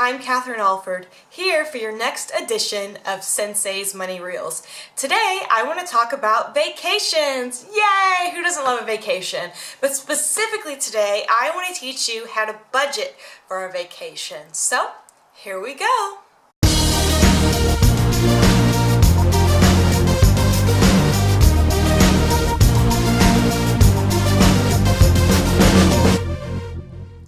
I'm Catherine Alford, here for your next edition of CentSai's Money Reels. Today, I want to talk about vacations. Yay! Who doesn't love a vacation? But specifically today, I want to teach you how to budget for a vacation. So, here we go.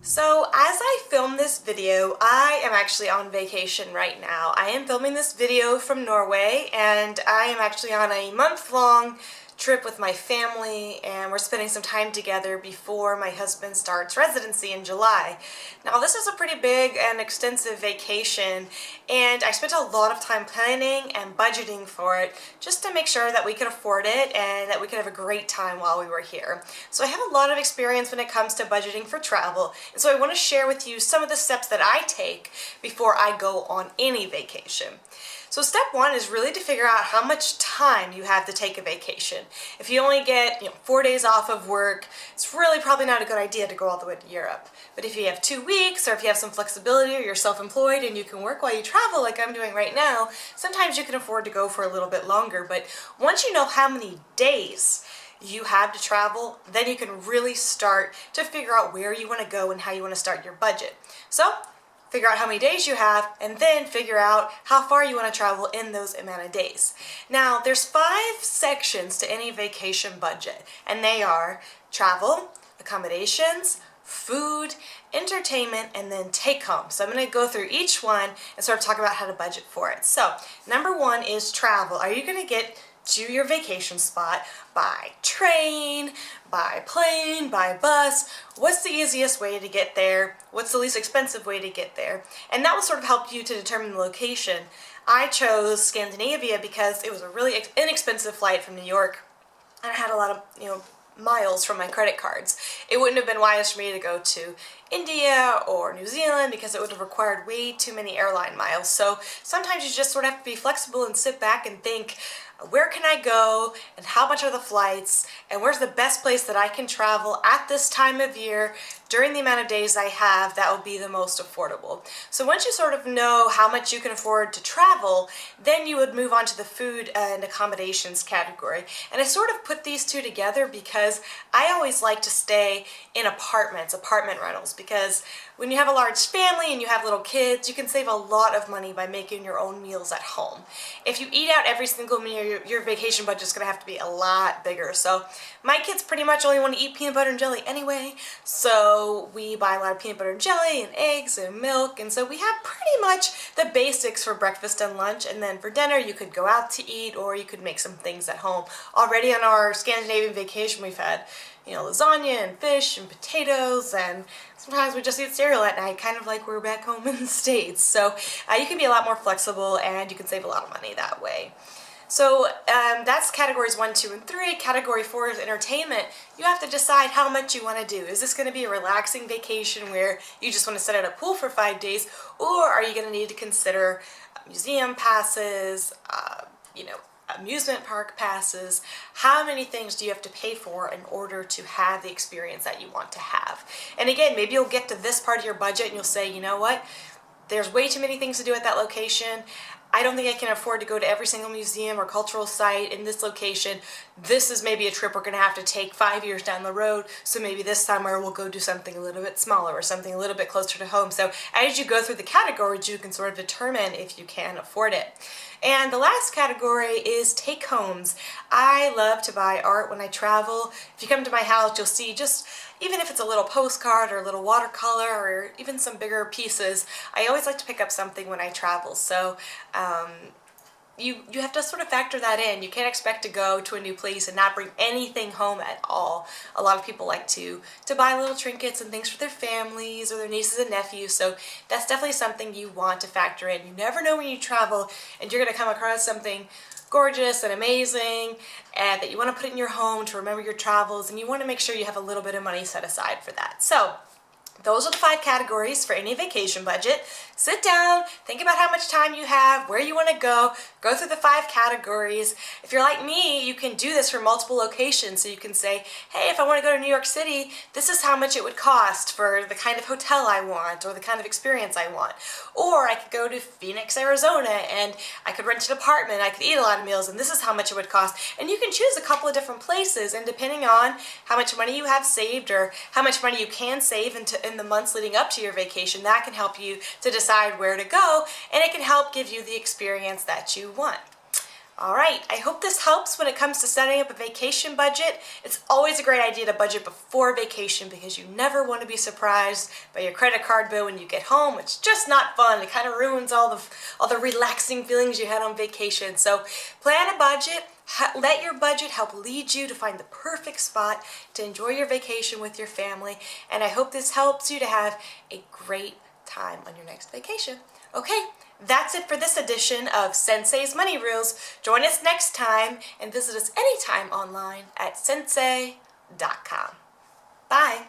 So as I film this video, I am actually on vacation right now. I am filming this video from Norway, and I am actually on a month-long trip with my family, and we're spending some time together before my husband starts residency in July. Now this is a pretty big and extensive vacation, and I spent a lot of time planning and budgeting for it just to make sure that we could afford it and that we could have a great time while we were here. So I have a lot of experience when it comes to budgeting for travel, and so I want to share with you some of the steps that I take before I go on any vacation. So step one is really to figure out how much time you have to take a vacation. If you only get 4 days off of work, it's really probably not a good idea to go all the way to Europe. But if you have 2 weeks, or if you have some flexibility, or you're self-employed and you can work while you travel like I'm doing right now, sometimes you can afford to go for a little bit longer. But once you know how many days you have to travel, then you can really start to figure out where you want to go and how you want to start your budget. So figure out how many days you have, and then figure out how far you want to travel in those amount of days. Now, there's 5 sections to any vacation budget, and they are travel, accommodations, food, entertainment, and then take home. So I'm going to go through each one and sort of talk about how to budget for it. So, number 1 is travel. Are you going to get to your vacation spot by train, by plane, by bus? What's the easiest way to get there? What's the least expensive way to get there? And that will sort of help you to determine the location. I chose Scandinavia because it was a really inexpensive flight from New York, and I had a lot of, miles from my credit cards. It wouldn't have been wise for me to go to India or New Zealand because it would have required way too many airline miles. So sometimes you just sort of have to be flexible and sit back and think, where can I go, and how much are the flights, and where's the best place that I can travel at this time of year during the amount of days I have that will be the most affordable. So once you sort of know how much you can afford to travel, then you would move on to the food and accommodations category. And I sort of put these two together because I always like to stay in apartment rentals, because when you have a large family and you have little kids, you can save a lot of money by making your own meals at home. If you eat out every single meal, your vacation budget is going to have to be a lot bigger. So my kids pretty much only want to eat peanut butter and jelly anyway, so we buy a lot of peanut butter and jelly and eggs and milk, and so we have pretty much the basics for breakfast and lunch, and then for dinner you could go out to eat or you could make some things at home. Already on our Scandinavian vacation we've had lasagna and fish and potatoes, and sometimes we just eat cereal at night, kind of like we're back home in the States. So you can be a lot more flexible and you can save a lot of money that way. So that's categories 1, 2, and 3. Category 4 is entertainment. You have to decide how much you want to do. Is this going to be a relaxing vacation where you just want to sit at a pool for 5 days, or are you going to need to consider museum passes, amusement park passes? How many things do you have to pay for in order to have the experience that you want to have? And again, maybe you'll get to this part of your budget and you'll say, you know what, there's way too many things to do at that location. I don't think I can afford to go to every single museum or cultural site in this location. This is maybe a trip we're going to have to take 5 years down the road, so maybe this summer we'll go do something a little bit smaller or something a little bit closer to home. So as you go through the categories, you can sort of determine if you can afford it. And the last category is take-homes. I love to buy art when I travel. If you come to my house, you'll see even if it's a little postcard or a little watercolor or even some bigger pieces, I always like to pick up something when I travel. So you have to sort of factor that in. You can't expect to go to a new place and not bring anything home at all. A lot of people like to buy little trinkets and things for their families or their nieces and nephews, so that's definitely something you want to factor in. You never know when you travel and you're going to come across something gorgeous and amazing and that you want to put in your home to remember your travels, and you want to make sure you have a little bit of money set aside for that. So Those are the 5 categories for any vacation budget. Sit down, think about how much time you have, where you want to go through the 5 categories. If you're like me, you can do this for multiple locations. So you can say, hey, if I want to go to New York City, this is how much it would cost for the kind of hotel I want or the kind of experience I want. Or I could go to Phoenix, Arizona, and I could rent an apartment, I could eat a lot of meals, and this is how much it would cost. And you can choose a couple of different places, and depending on how much money you have saved or how much money you can save in the months leading up to your vacation, that can help you to decide where to go, and it can help give you the experience that you want. Alright, I hope this helps when it comes to setting up a vacation budget. It's always a great idea to budget before vacation because you never want to be surprised by your credit card bill when you get home. It's just not fun. It kind of ruins all the relaxing feelings you had on vacation. So plan a budget. Let your budget help lead you to find the perfect spot to enjoy your vacation with your family. And I hope this helps you to have a great time on your next vacation. Okay, that's it for this edition of CentSai's Money Rules. Join us next time and visit us anytime online at CentSai.com. Bye.